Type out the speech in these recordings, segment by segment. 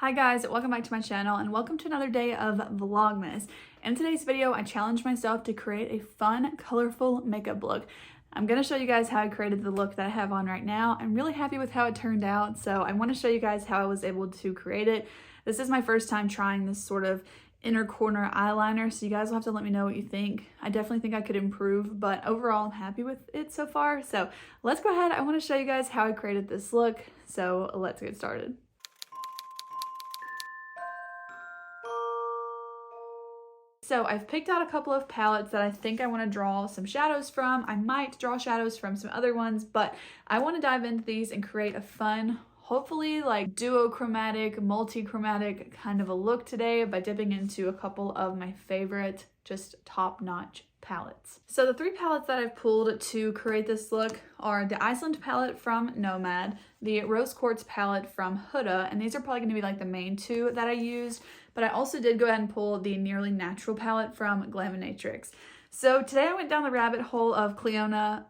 Hi guys, welcome back to my channel and welcome to another day of vlogmas. In today's video, I challenged myself to create a fun, colorful makeup look. I'm going to show you guys how I created the look that I have on right now. I'm really happy with how it turned out, so I want to show you guys how I was able to create it. This is my first time trying this sort of inner corner eyeliner, so you guys will have to let me know what you think. I definitely think I could improve, but overall I'm happy with it so far. So let's go ahead. I want to show you guys how I created this look, so let's get started. So I've picked out a couple of palettes that I think I want to draw some shadows from. I might draw shadows from some other ones, but I want to dive into these and create a fun, hopefully like duochromatic, multi-chromatic kind of a look today by dipping into a couple of my favorite, just top-notch palettes. So the three palettes that I've pulled to create this look are the Iceland palette from Nomad, the Rose Quartz palette from Huda, and these are probably going to be like the main two that I used, but I also did go ahead and pull the Nearly Natural palette from Glaminatrix. So today I went down the rabbit hole of Clionadh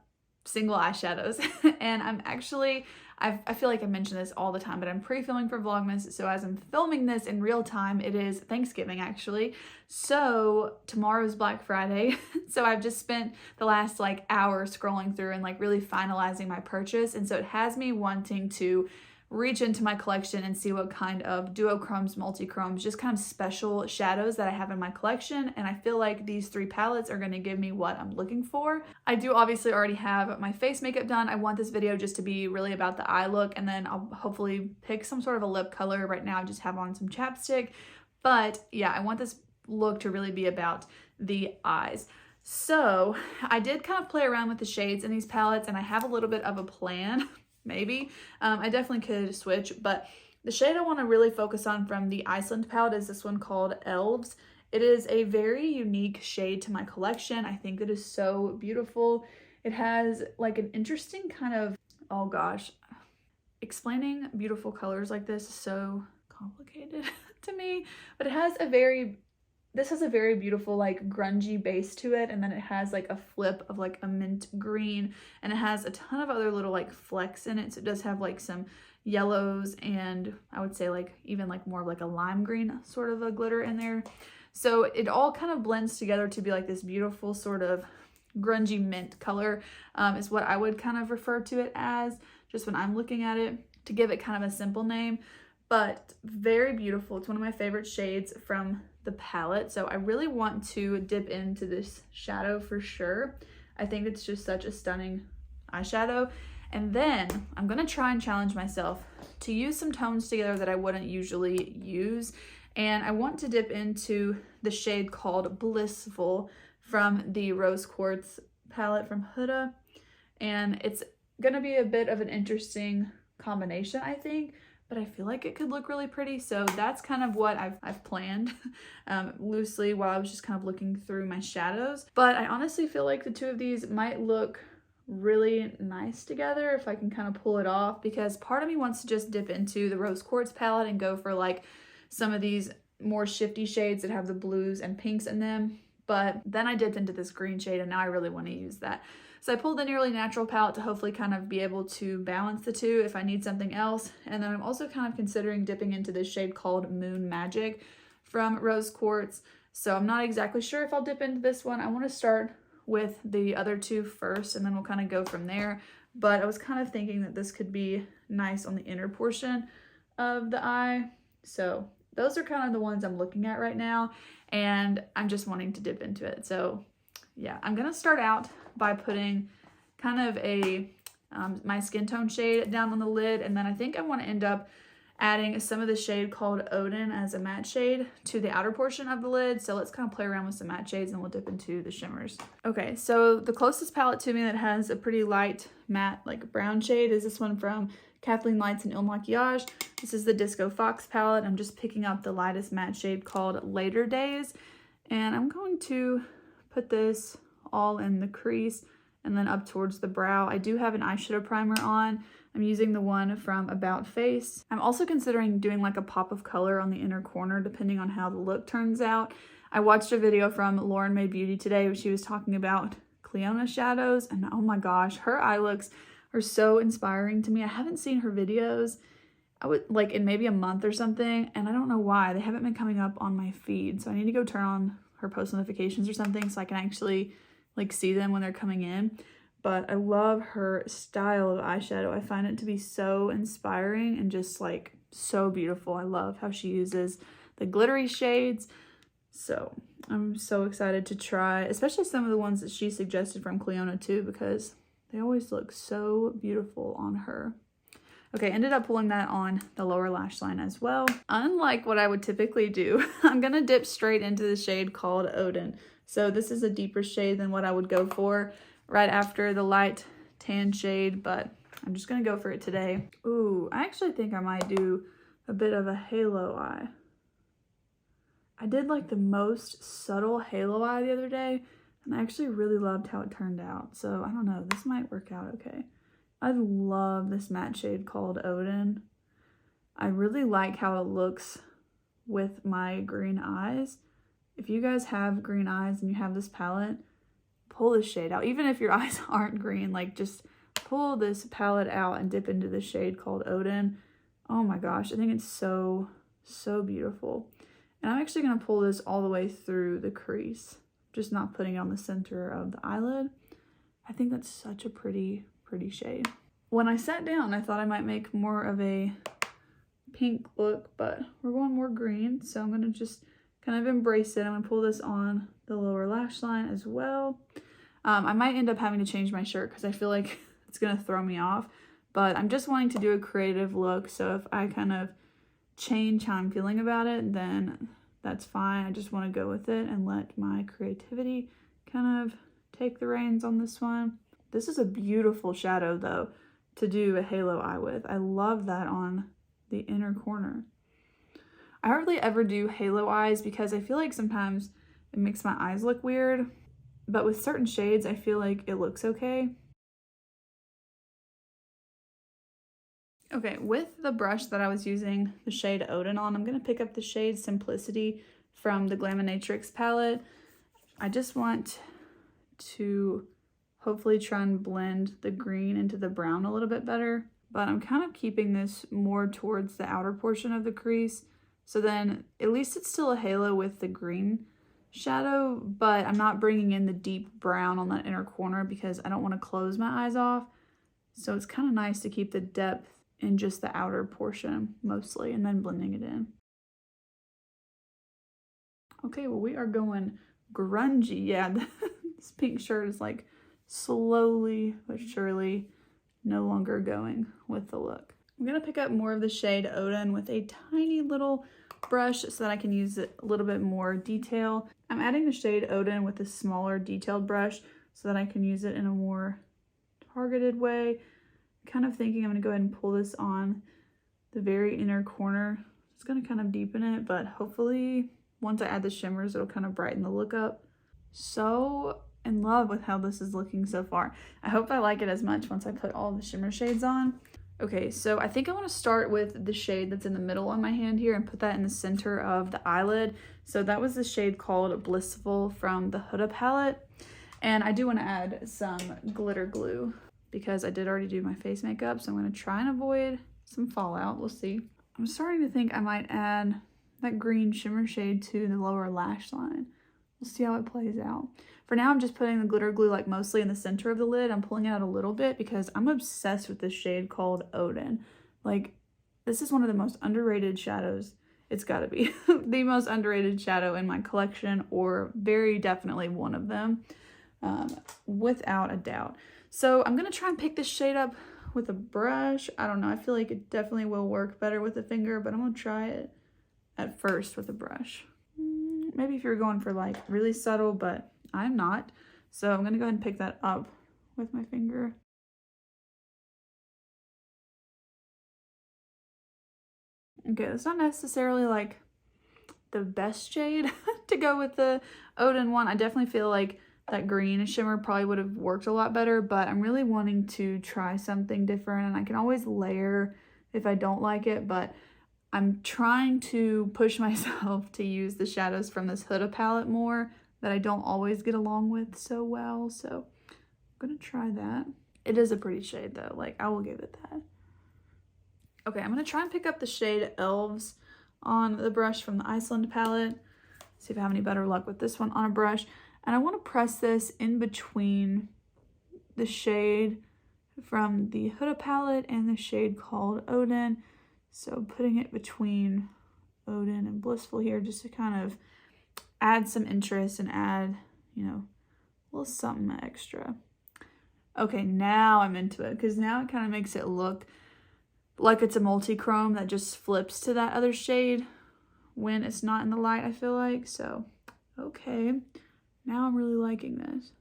single eyeshadows, and I feel like I mention this all the time, but I'm pre-filming for Vlogmas, so as I'm filming this in real time, it is Thanksgiving actually. So tomorrow's Black Friday, so I've just spent the last like hour scrolling through and like really finalizing my purchase, and so it has me wanting to reach into my collection and see what kind of duochromes, multichromes, just kind of special shadows that I have in my collection, and I feel like these three palettes are going to give me what I'm looking for. I do obviously already have my face makeup done. I want this video just to be really about the eye look, and then I'll hopefully pick some sort of a lip color. Right now I just have on some chapstick, but yeah, I want this look to really be about the eyes. So I did kind of play around with the shades in these palettes, and I have a little bit of a plan. Maybe. I definitely could switch, but the shade I want to really focus on from the Iceland palette is this one called Elves. It is a very unique shade to my collection. I think it is so beautiful. It has like an interesting kind of, oh gosh, explaining beautiful colors like this is so complicated to me, but this has a very beautiful like grungy base to it, and then it has like a flip of like a mint green, and it has a ton of other little like flecks in it, so it does have like some yellows and I would say like even like more of like a lime green sort of a glitter in there. So it all kind of blends together to be like this beautiful sort of grungy mint color, is what I would kind of refer to it as just when I'm looking at it, to give it kind of a simple name, but very beautiful. It's one of my favorite shades from the palette, so I really want to dip into this shadow for sure. I think it's just such a stunning eyeshadow, and then I'm gonna try and challenge myself to use some tones together that I wouldn't usually use, and I want to dip into the shade called Blissful from the Rose Quartz palette from Huda, and it's gonna be a bit of an interesting combination, I think, but I feel like it could look really pretty. So that's kind of what I've planned loosely while I was just kind of looking through my shadows. But I honestly feel like the two of these might look really nice together if I can kind of pull it off, because part of me wants to just dip into the Rose Quartz palette and go for like some of these more shifty shades that have the blues and pinks in them. But then I dipped into this green shade, and now I really want to use that. So I pulled the Nearly Natural palette to hopefully kind of be able to balance the two if I need something else. And then I'm also kind of considering dipping into this shade called Moon Magic from Rose Quartz. So I'm not exactly sure if I'll dip into this one. I want to start with the other two first, and then we'll kind of go from there. But I was kind of thinking that this could be nice on the inner portion of the eye. So those are kind of the ones I'm looking at right now, and I'm just wanting to dip into it. So yeah, I'm gonna start out by putting kind of a my skin tone shade down on the lid, and then I think I want to end up adding some of the shade called Odin as a matte shade to the outer portion of the lid. So let's kind of play around with some matte shades and we'll dip into the shimmers. Okay, so the closest palette to me that has a pretty light matte like brown shade is this one from Kathleen Lights and Il Makiage. This is the Disco Fox palette. I'm just picking up the lightest matte shade called Later Days, and I'm going to put this all in the crease and then up towards the brow. I do have an eyeshadow primer on. I'm using the one from About Face. I'm also considering doing like a pop of color on the inner corner depending on how the look turns out. I watched a video from Lauren May Beauty today where she was talking about Clionadh shadows, and oh my gosh, her eye looks are so inspiring to me. I haven't seen her videos. I would like in maybe a month or something, and I don't know why they haven't been coming up on my feed. So I need to go turn on her post notifications or something so I can actually like see them when they're coming in. But I love her style of eyeshadow. I find it to be so inspiring and just like so beautiful. I love how she uses the glittery shades. So I'm so excited to try, especially some of the ones that she suggested from Cleona too, because they always look so beautiful on her. Okay, ended up pulling that on the lower lash line as well. Unlike what I would typically do, I'm gonna dip straight into the shade called Odin. So this is a deeper shade than what I would go for right after the light tan shade, but I'm just gonna go for it today. Ooh, I actually think I might do a bit of a halo eye. I did like the most subtle halo eye the other day, and I actually really loved how it turned out. So I don't know, this might work out okay. I love this matte shade called Odin. I really like how it looks with my green eyes. If you guys have green eyes and you have this palette, pull this shade out. Even if your eyes aren't green, like just pull this palette out and dip into the shade called Odin. Oh my gosh, I think it's so, so beautiful. And I'm actually going to pull this all the way through the crease, just not putting it on the center of the eyelid. I think that's such a pretty shade. When I sat down, I thought I might make more of a pink look, but we're going more green, so I'm gonna just kind of embrace it. I'm gonna pull this on the lower lash line as well. I might end up having to change my shirt because I feel like it's gonna throw me off, but I'm just wanting to do a creative look, so if I kind of change how I'm feeling about it, then that's fine. I just want to go with it and let my creativity kind of take the reins on this one. This is a beautiful shadow though to do a halo eye with. I love that on the inner corner. I hardly ever do halo eyes because I feel like sometimes it makes my eyes look weird, but with certain shades I feel like it looks okay. Okay, with the brush that I was using the shade Odin on, I'm going to pick up the shade Simplicity from the Glaminatrix palette. I just want to hopefully try and blend the green into the brown a little bit better, but I'm kind of keeping this more towards the outer portion of the crease, so then at least it's still a halo with the green shadow, but I'm not bringing in the deep brown on that inner corner because I don't want to close my eyes off. So it's kind of nice to keep the depth in just the outer portion mostly and then blending it in. Okay, well we are going grungy. Yeah, this pink shirt is like slowly but surely no longer going with the look. I'm gonna pick up more of the shade Odin with a tiny little brush so that I can use it a little bit more detail. I'm adding the shade Odin with a smaller detailed brush so that I can use it in a more targeted way. Kind of thinking I'm gonna go ahead and pull this on the very inner corner. It's gonna kind of deepen it, but hopefully once I add the shimmers, it'll kind of brighten the look up. So in love with how this is looking so far. I hope I like it as much once I put all the shimmer shades on. Okay, so I think I want to start with the shade that's in the middle on my hand here and put that in the center of the eyelid. So that was the shade called Blissful from the Huda palette. And I do want to add some glitter glue because I did already do my face makeup, so I'm going to try and avoid some fallout. We'll see. I'm starting to think I might add that green shimmer shade to the lower lash line. We'll see how it plays out. For now, I'm just putting the glitter glue like mostly in the center of the lid. I'm pulling it out a little bit because I'm obsessed with this shade called Odin. Like, this is one of the most underrated shadows. It's got to be the most underrated shadow in my collection, or very definitely one of them, without a doubt. So I'm going to try and pick this shade up with a brush. I don't know. I feel like it definitely will work better with a finger, but I'm going to try it at first with a brush. Maybe if you're going for like really subtle, but I'm not. So I'm going to go ahead and pick that up with my finger. Okay, that's not necessarily like the best shade to go with the Odin one. I definitely feel like that green shimmer probably would have worked a lot better, but I'm really wanting to try something different, and I can always layer if I don't like it, but I'm trying to push myself to use the shadows from this Huda palette more that I don't always get along with so well, so I'm gonna try that. It is a pretty shade though, like I will give it that. Okay, I'm gonna try and pick up the shade Elves on the brush from the Iceland palette. See if I have any better luck with this one on a brush. And I want to press this in between the shade from the Huda palette and the shade called Odin. So putting it between Odin and Blissful here just to kind of add some interest and add, you know, a little something extra. Okay, now I'm into it because now it kind of makes it look like it's a multi-chrome that just flips to that other shade when it's not in the light, I feel like. So, okay, now I'm really liking this.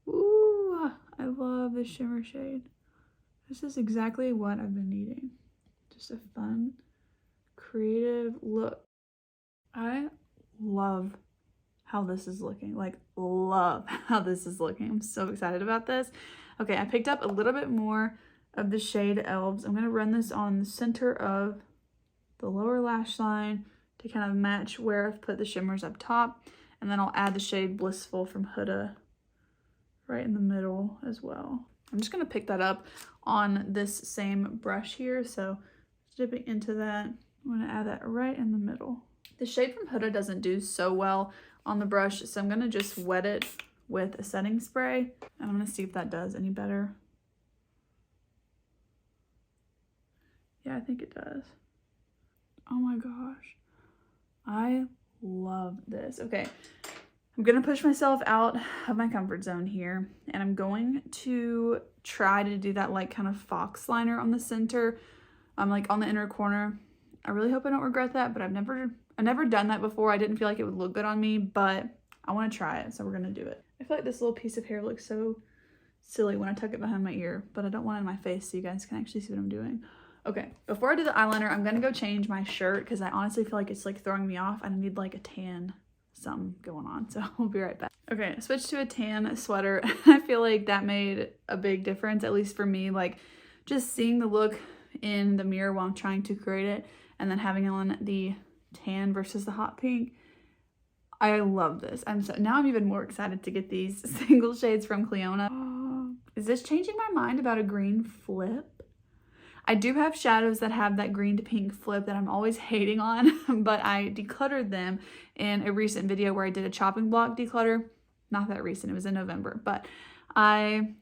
Ooh, I love this shimmer shade. This is exactly what I've been needing. Just a fun, creative look. I love how this is looking. Like, love how this is looking. I'm so excited about this. Okay, I picked up a little bit more of the shade Elves. I'm going to run this on the center of the lower lash line to kind of match where I've put the shimmers up top. And then I'll add the shade Blissful from Huda right in the middle as well. I'm just going to pick that up on this same brush here. So dipping into that, I'm going to add that right in the middle. The shade from Huda doesn't do so well on the brush, so I'm going to just wet it with a setting spray. And I'm going to see if that does any better. Yeah, I think it does. Oh my gosh. I love this. Okay, I'm going to push myself out of my comfort zone here. And I'm going to try to do that like kind of fox liner on the center. Like on the inner corner. I really hope I don't regret that, but I've never done that before. I didn't feel like it would look good on me, but I want to try it, so we're going to do it. I feel like this little piece of hair looks so silly when I tuck it behind my ear, but I don't want it in my face so you guys can actually see what I'm doing. Okay, before I do the eyeliner, I'm going to go change my shirt because I honestly feel like it's like throwing me off. I need like a tan something going on, so we'll be right back. Okay, I switched to a tan sweater. I feel like that made a big difference, at least for me, like just seeing the look in the mirror while I'm trying to create it and then having on the tan versus the hot pink. I love this. Now I'm even more excited to get these single shades from Cleona. Is this changing my mind about a green flip? I do have shadows that have that green to pink flip that I'm always hating on, but I decluttered them in a recent video where I did a chopping block declutter. Not that recent, it was in November, but I'm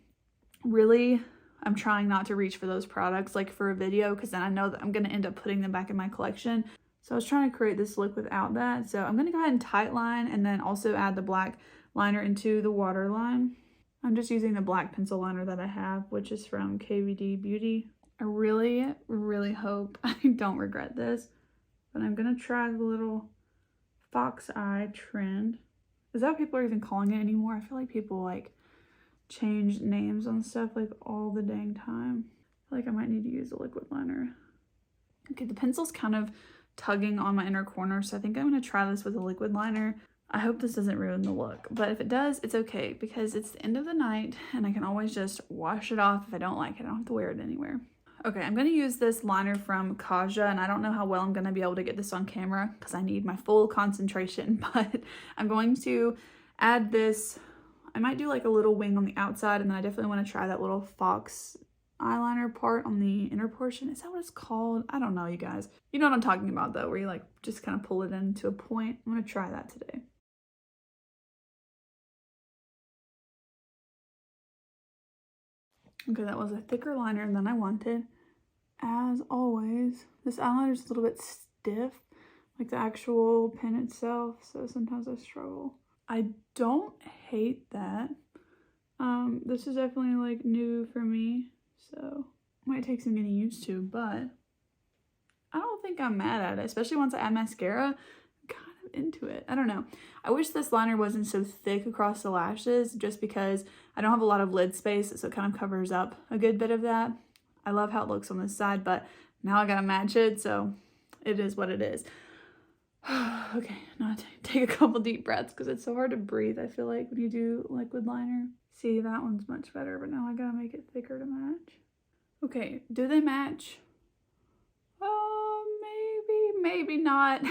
trying not to reach for those products like for a video because then I know that I'm going to end up putting them back in my collection. So I was trying to create this look without that. So I'm going to go ahead and tightline and then also add the black liner into the waterline. I'm just using the black pencil liner that I have, which is from KVD Beauty. I really, really hope I don't regret this, but I'm going to try the little fox eye trend. Is that what people are even calling it anymore? I feel like people like change names on stuff like all the dang time. I feel like I might need to use a liquid liner. Okay, the pencil's kind of tugging on my inner corner, so I think I'm going to try this with a liquid liner. I hope this doesn't ruin the look, but if it does, it's okay because it's the end of the night and I can always just wash it off if I don't like it. I don't have to wear it anywhere. Okay, I'm going to use this liner from Kaja, and I don't know how well I'm going to be able to get this on camera because I need my full concentration, but I'm going to add this. I might do like a little wing on the outside, and then I definitely want to try that little fox eyeliner part on the inner portion. Is that what it's called? I don't know, you guys. You know what I'm talking about though, where you like just kind of pull it into a point. I'm going to try that today. Okay, that was a thicker liner than I wanted. As always, this eyeliner is a little bit stiff, like the actual pen itself, so sometimes I struggle. I don't hate that. This is definitely like new for me, so it might take some getting used to, but I don't think I'm mad at it, especially once I add mascara. I'm kind of into it. I don't know. I wish this liner wasn't so thick across the lashes just because I don't have a lot of lid space, so it kind of covers up a good bit of that. I love how it looks on this side, but now I gotta match it, so it is what it is. Okay, now take a couple deep breaths because it's so hard to breathe, I feel like, when you do liquid liner. See, that one's much better, but now I gotta make it thicker to match. Okay, do they match? Maybe not.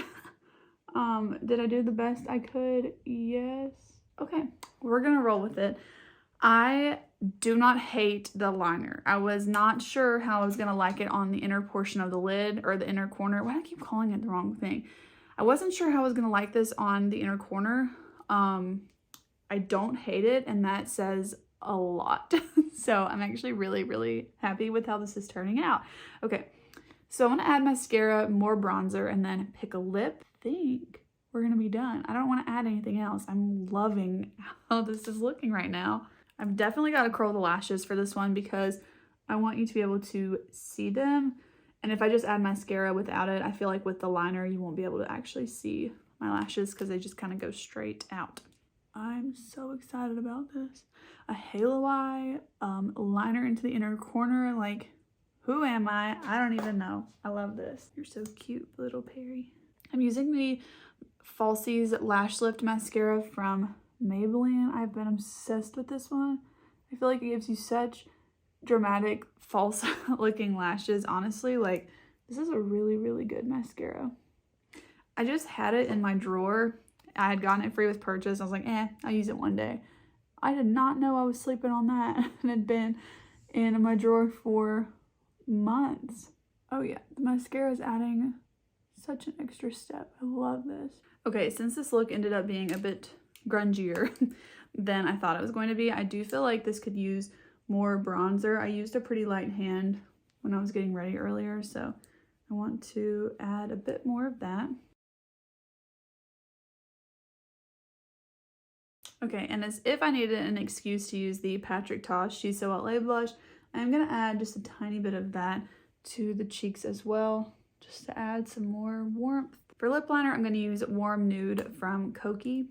Did I do the best I could? Yes. Okay, we're gonna roll with it. I do not hate the liner. I was not sure how I was going to like it on the inner portion of the lid or the inner corner. Why do I keep calling it the wrong thing? I wasn't sure how I was going to like this on the inner corner. I don't hate it, and that says a lot. So I'm actually really, really happy with how this is turning out. Okay, so I'm going to add mascara, more bronzer, and then pick a lip. I think we're going to be done. I don't want to add anything else. I'm loving how this is looking right now. I've definitely got to curl the lashes for this one because I want you to be able to see them. And if I just add mascara without it, I feel like with the liner, you won't be able to actually see my lashes because they just kind of go straight out. I'm so excited about this. A halo eye, liner into the inner corner. Like, who am I? I don't even know. I love this. You're so cute, little Perry. I'm using the Falsies Lash Lift Mascara from Maybelline. I've been obsessed with this one. I feel like it gives you such dramatic false looking lashes. Honestly, like, this is a really, really good mascara. I just had it in my drawer. I had gotten it free with purchase. I was like, I'll use it one day. I did not know I was sleeping on that. It had been in my drawer for months. Oh yeah, the mascara is adding such an extra step. I love this. Okay, since this look ended up being a bit grungier than I thought it was going to be, I do feel like this could use more bronzer. I used a pretty light hand when I was getting ready earlier, so I want to add a bit more of that. Okay, and as if I needed an excuse to use the Patrick Ta She's So LA blush, I'm going to add just a tiny bit of that to the cheeks as well, just to add some more warmth. For lip liner, I'm going to use Warm Nude from Kokie.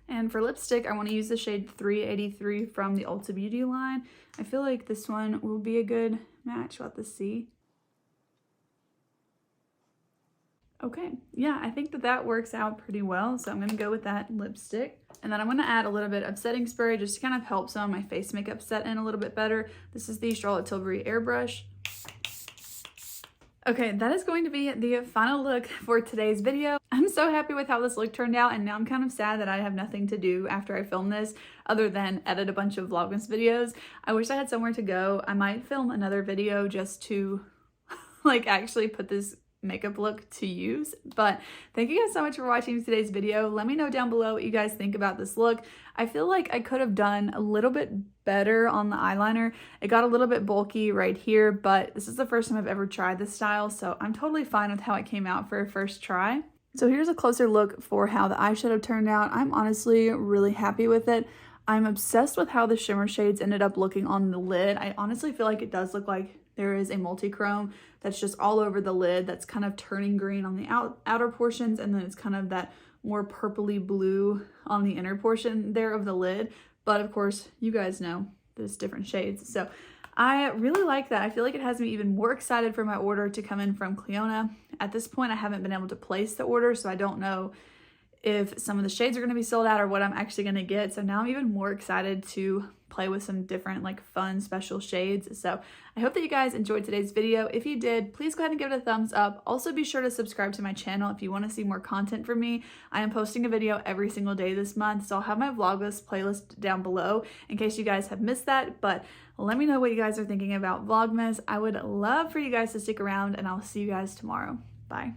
And for lipstick, I want to use the shade 383 from the Ulta Beauty line. I feel like this one will be a good match. We'll have to see. Okay, yeah, I think that works out pretty well. So I'm going to go with that lipstick. And then I'm going to add a little bit of setting spray just to kind of help some of my face makeup set in a little bit better. This is the Charlotte Tilbury Airbrush. Okay, that is going to be the final look for today's video. I'm so happy with how this look turned out, and now I'm kind of sad that I have nothing to do after I film this other than edit a bunch of vlogmas videos. I wish I had somewhere to go. I might film another video just to like actually put this makeup look to use. But thank you guys so much for watching today's video. Let me know down below what you guys think about this look. I feel like I could have done a little bit better on the eyeliner. It got a little bit bulky right here, but this is the first time I've ever tried this style, so I'm totally fine with how it came out for a first try. So here's a closer look for how the eyeshadow turned out. I'm honestly really happy with it. I'm obsessed with how the shimmer shades ended up looking on the lid. I honestly feel like it does look like there is a multi-chrome that's just all over the lid that's kind of turning green on the outer portions, and then it's kind of that more purpley blue on the inner portion there of the lid. But of course, you guys know there's different shades. So I really like that. I feel like it has me even more excited for my order to come in from Clionadh. At this point, I haven't been able to place the order, so I don't know if some of the shades are going to be sold out or what I'm actually going to get. So now I'm even more excited to play with some different like fun special shades. So I hope that you guys enjoyed today's video. If you did, please go ahead and give it a thumbs up. Also be sure to subscribe to my channel if you want to see more content from me. I am posting a video every single day this month, so I'll have my vlogmas playlist down below in case you guys have missed that. But let me know what you guys are thinking about vlogmas. I would love for you guys to stick around, and I'll see you guys tomorrow. Bye.